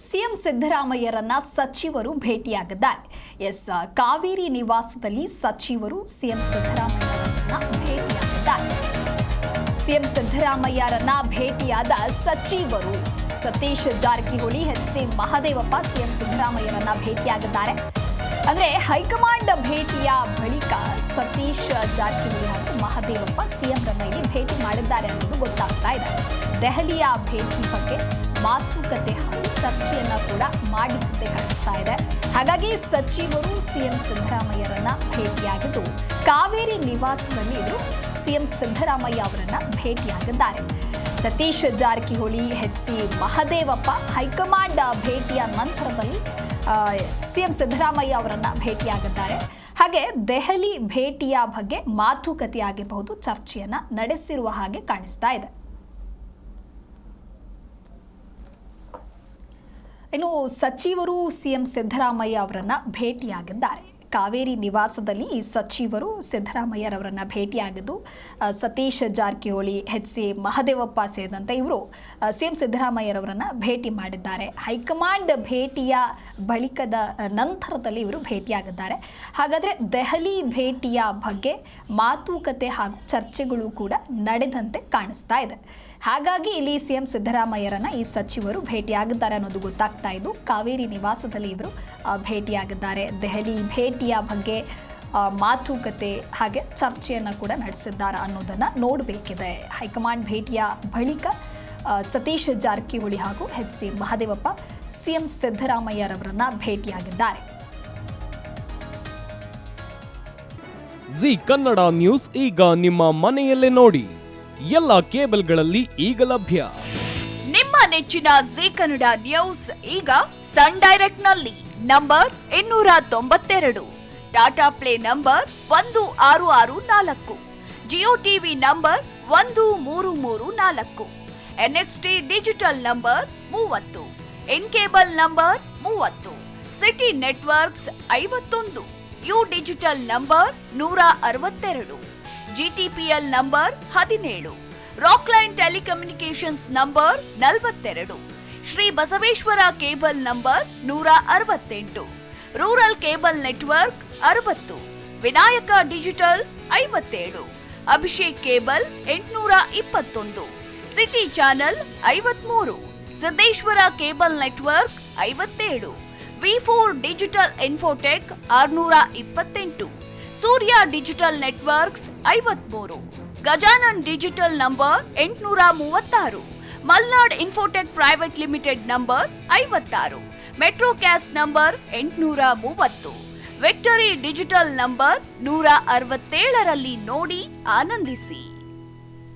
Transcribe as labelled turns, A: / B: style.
A: CM ಸಿದ್ದರಾಮಯ್ಯರನ್ನ ಸಚಿವರು ಭೇಟಿಯಾಗಿದ್ದಾರೆ. ಕಾವೇರಿ ನಿವಾಸದಲ್ಲಿ ಸಚಿವರು ಸಿಎಂ ಸಿದ್ದರಾಮಯ್ಯರನ್ನ ಭೇಟಿಯಾಗಿದ್ದಾರೆ. ಸಿಎಂ ಸಿದ್ದರಾಮಯ್ಯರನ್ನ ಭೇಟಿಯಾದ ಸಚಿವರು ಸತೀಶ್ ಜಾರಕಿಹೊಳಿ, ಎಚ್.ಸಿ. ಮಹದೇವಪ್ಪ ಸಿಎಂ ಸಿದ್ದರಾಮಯ್ಯರನ್ನ ಭೇಟಿಯಾಗಿದ್ದಾರೆ. ಅಂದ್ರೆ ಹೈಕಮಾಂಡ್ ಭೇಟಿಯ ಬಳಿಕ ಸತೀಶ್ ಜಾರಕಿಹೊಳಿ ಹಾಗೂ ಮಹದೇವಪ್ಪ ಸಿಎಂರನ್ನ ಇಲ್ಲಿ ಭೇಟಿ ಮಾಡಿದ್ದಾರೆ ಅನ್ನೋದು ಗೊತ್ತಾಗ್ತಾ ಇದೆ. ದೆಹಲಿಯ ಭೇಟಿ ಬಗ್ಗೆ ಮಾತುಕತೆ ಹಾಗೂ ಚರ್ಚೆಯನ್ನ ಕೂಡ ಮಾಡಿದಂತೆ ಕಾಣಿಸ್ತಾ ಇದೆ. ಹಾಗಾಗಿ ಸಚಿವರು ಸಿಎಂ ಸಿದ್ದರಾಮಯ್ಯರನ್ನ ಭೇಟಿಯಾಗಿದ್ದು ಕಾವೇರಿ ನಿವಾಸದಲ್ಲಿ ಇವರು ಸಿಎಂ ಸಿದ್ದರಾಮಯ್ಯ ಅವರನ್ನ ಭೇಟಿಯಾಗಿದ್ದಾರೆ. ಸತೀಶ್ ಜಾರಕಿಹೊಳಿ, ಎಚ್.ಸಿ. ಮಹದೇವಪ್ಪ ಹೈಕಮಾಂಡ್ ಭೇಟಿಯ ನಂತರದಲ್ಲಿ ಸಿಎಂ ಸಿದ್ದರಾಮಯ್ಯ ಅವರನ್ನ ಭೇಟಿಯಾಗಿದ್ದಾರೆ. ಹಾಗೆ ದೆಹಲಿ ಭೇಟಿಯ ಬಗ್ಗೆ ಮಾತುಕತೆ ಆಗಿರಬಹುದು, ಚರ್ಚೆಯನ್ನ ನಡೆಸಿರುವ ಹಾಗೆ ಕಾಣಿಸ್ತಾ ಇದೆ. ಇನ್ನು ಸಚಿವರು ಸಿಎಂ ಸಿದ್ದರಾಮಯ್ಯ ಅವರನ್ನ ಭೇಟಿಯಾಗಿದ್ದಾರೆ. ಕಾವೇರಿ ನಿವಾಸದಲ್ಲಿ ಈ ಸಚಿವರು ಸಿದ್ದರಾಮಯ್ಯರವರನ್ನ ಭೇಟಿಯಾಗಿದ್ದು ಸತೀಶ್ ಜಾರಕಿಹೊಳಿ, ಎಚ್.ಸಿ. ಮಹದೇವಪ್ಪ ಸೇರಿದಂತೆ ಇವರು ಸಿಎಂ ಸಿದ್ದರಾಮಯ್ಯರವರನ್ನ ಭೇಟಿ ಮಾಡಿದ್ದಾರೆ. ಹೈಕಮಾಂಡ್ ಭೇಟಿಯ ಬಳಿಕದ ನಂತರದಲ್ಲಿ ಇವರು ಭೇಟಿಯಾಗಿದ್ದಾರೆ. ಹಾಗಾದರೆ ದೆಹಲಿ ಭೇಟಿಯ ಬಗ್ಗೆ ಮಾತುಕತೆ ಹಾಗೂ ಚರ್ಚೆಗಳು ಕೂಡ ನಡೆದಂತೆ ಕಾಣಿಸ್ತಾ ಇದೆ. ಹಾಗಾಗಿ ಇಲ್ಲಿ ಸಿಎಂ ಸಿದ್ದರಾಮಯ್ಯರನ್ನ ಈ ಸಚಿವರು ಭೇಟಿಯಾಗಿದ್ದಾರೆ ಅನ್ನೋದು ಗೊತ್ತಾಗ್ತಾ ಇದ್ದು ಕಾವೇರಿ ನಿವಾಸದಲ್ಲಿ ಇವರು ಭೇಟಿಯಾಗಿದ್ದಾರೆ. ದೆಹಲಿ ಭೇಟಿಯ ಬಗ್ಗೆ ಮಾತುಕತೆ ಹಾಗೆ ಚರ್ಚೆಯನ್ನು ಕೂಡ ನಡೆಸಿದ್ದಾರೆ ಅನ್ನೋದನ್ನ ನೋಡಬೇಕಿದೆ. ಹೈಕಮಾಂಡ್ ಭೇಟಿಯ ಬಳಿಕ ಸತೀಶ್ ಜಾರಕಿಹೊಳಿ ಹಾಗೂ ಎಚ್.ಸಿ. ಮಹದೇವಪ್ಪ ಸಿಎಂ ಸಿದ್ದರಾಮಯ್ಯರವರನ್ನ ಭೇಟಿಯಾಗಿದ್ದಾರೆ.
B: ಜಿ ಕನ್ನಡ ನ್ಯೂಸ್ ಈಗ ನಿಮ್ಮ ಮನೆಯಲ್ಲೇ ನೋಡಿ. ಎಲ್ಲ ಕೇಬಲ್ಗಳಲ್ಲಿ ಈಗ ಲಭ್ಯ.
C: ನಿಮ್ಮ ನೆಚ್ಚಿನ ಜಿ ಕನ್ನಡ ನ್ಯೂಸ್ ಈಗ ಸನ್ ಡೈರೆಕ್ಟ್ ನಲ್ಲಿ number 292, Tata play number 1664, Jio TV number 1334, NXT digital number 30, in cable number 30, city networks 51, U digital number 162, GTPL number 17, Rockline telecommunications number 42, Shri Basaveshwara cable number 168, rural cable network 60, Vinayaka digital 57, Abhishek cable 821, city channel 53, Siddeshwara cable network 57, ವಿ4 digital infotech 628, Surya digital networks 53, Gajanan digital number 836, Malnad infotech private limited number 56, Metrocast number 830, victory digital number 167ರಲ್ಲಿ ನೋಡಿ ಆನಂದಿಸಿ.